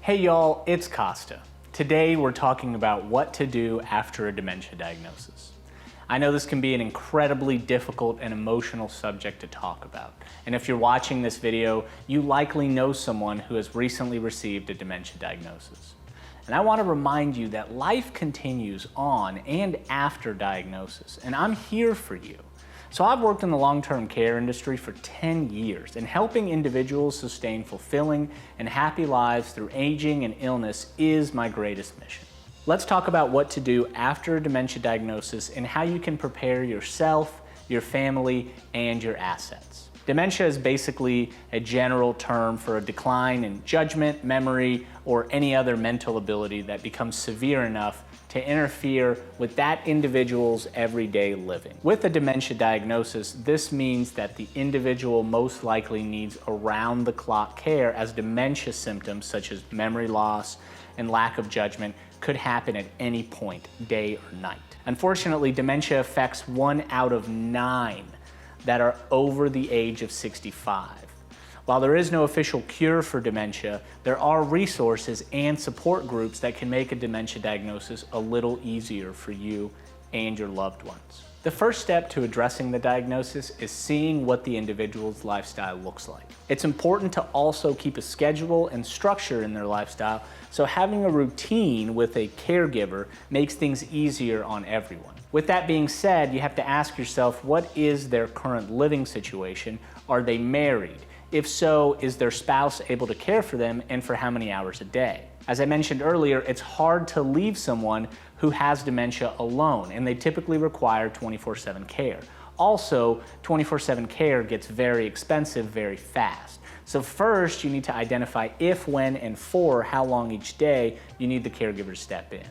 Hey y'all, it's Costa. Today we're talking about what to do after a dementia diagnosis. I know this can be an incredibly difficult and emotional subject to talk about. And if you're watching this video, you likely know someone who has recently received a dementia diagnosis. And I want to remind you that life continues on and after diagnosis, and I'm here for you. So I've worked in the long-term care industry for 10 years, and helping individuals sustain fulfilling and happy lives through aging and illness is my greatest mission. Let's talk about what to do after a dementia diagnosis and how you can prepare yourself, your family, and your assets. Dementia is basically a general term for a decline in judgment, memory, or any other mental ability that becomes severe enough to interfere with that individual's everyday living. With a dementia diagnosis, this means that the individual most likely needs around-the-clock care, as dementia symptoms such as memory loss and lack of judgment could happen at any point, day or night. Unfortunately, dementia affects 1 out of 9 that are over the age of 65. While there is no official cure for dementia, there are resources and support groups that can make a dementia diagnosis a little easier for you and your loved ones. The first step to addressing the diagnosis is seeing what the individual's lifestyle looks like. It's important to also keep a schedule and structure in their lifestyle, so having a routine with a caregiver makes things easier on everyone. With that being said, you have to ask yourself, what is their current living situation? Are they married? If so, is their spouse able to care for them, and for how many hours a day? As I mentioned earlier, it's hard to leave someone who has dementia alone, and they typically require 24/7 care. Also, 24/7 care gets very expensive very fast. So first, you need to identify if, when, and for how long each day you need the caregiver to step in.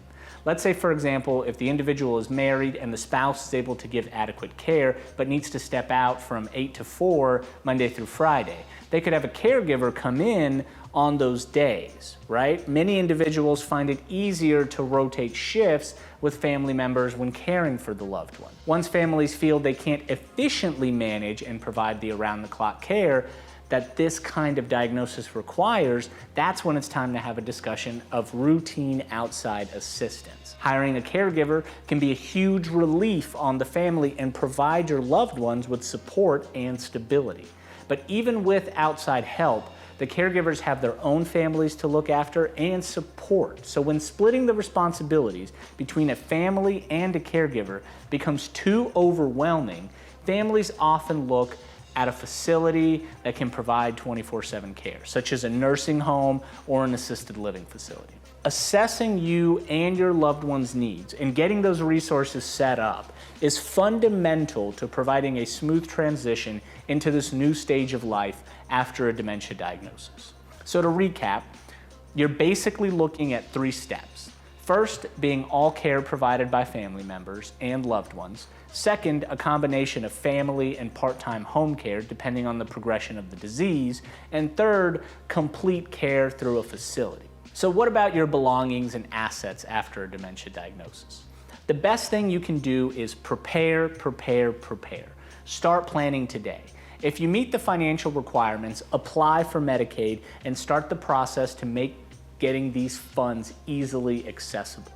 Let's say, for example, if the individual is married and the spouse is able to give adequate care but needs to step out from 8 to 4 Monday through Friday, they could have a caregiver come in on those days, right? Many individuals find it easier to rotate shifts with family members when caring for the loved one. Once families feel they can't efficiently manage and provide the around-the-clock care that this kind of diagnosis requires, that's when it's time to have a discussion of routine outside assistance. Hiring a caregiver can be a huge relief on the family and provide your loved ones with support and stability. But even with outside help, the caregivers have their own families to look after and support. So when splitting the responsibilities between a family and a caregiver becomes too overwhelming, families often look at a facility that can provide 24/7 care, such as a nursing home or an assisted living facility. Assessing you and your loved one's needs and getting those resources set up is fundamental to providing a smooth transition into this new stage of life after a dementia diagnosis. So to recap, you're basically looking at 3 steps. First, being all care provided by family members and loved ones. Second, a combination of family and part-time home care depending on the progression of the disease. And third, complete care through a facility. So what about your belongings and assets after a dementia diagnosis? The best thing you can do is prepare. Start planning today. If you meet the financial requirements, apply for Medicaid and start the process to make getting these funds easily accessible.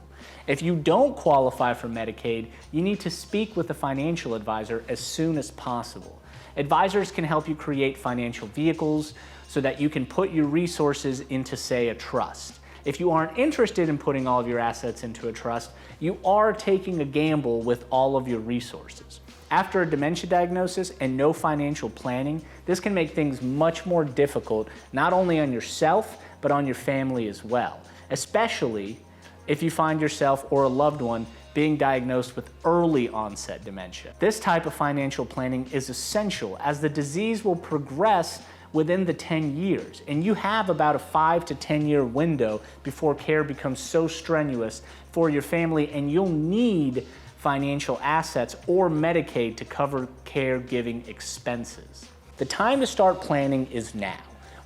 If you don't qualify for Medicaid, you need to speak with a financial advisor as soon as possible. Advisors can help you create financial vehicles so that you can put your resources into, say, a trust. If you aren't interested in putting all of your assets into a trust, you are taking a gamble with all of your resources. After a dementia diagnosis and no financial planning, this can make things much more difficult, not only on yourself, but on your family as well, especially if you find yourself or a loved one being diagnosed with early onset dementia. This type of financial planning is essential, as the disease will progress within the 10 years, and you have about a 5 to 10 year window before care becomes so strenuous for your family, and you'll need financial assets or Medicaid to cover caregiving expenses. The time to start planning is now.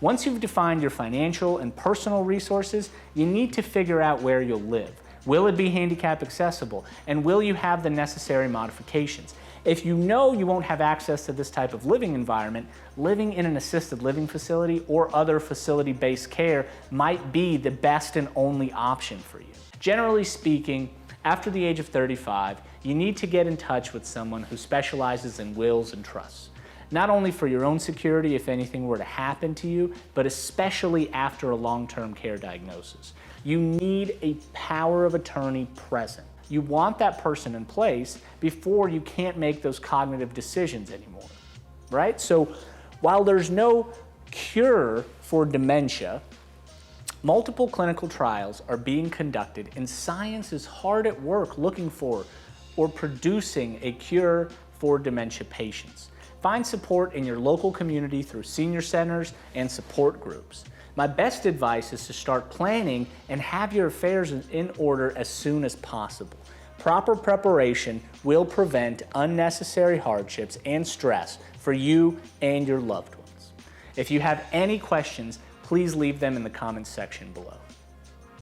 Once you've defined your financial and personal resources, you need to figure out where you'll live. Will it be handicap accessible? And will you have the necessary modifications? If you know you won't have access to this type of living environment, living in an assisted living facility or other facility-based care might be the best and only option for you. Generally speaking, after the age of 35, you need to get in touch with someone who specializes in wills and trusts. Not only for your own security if anything were to happen to you, but especially after a long-term care diagnosis. You need a power of attorney present. You want that person in place before you can't make those cognitive decisions anymore, right? So while there's no cure for dementia, multiple clinical trials are being conducted and science is hard at work looking for or producing a cure for dementia patients. Find support in your local community through senior centers and support groups. My best advice is to start planning and have your affairs in order as soon as possible. Proper preparation will prevent unnecessary hardships and stress for you and your loved ones. If you have any questions, please leave them in the comments section below.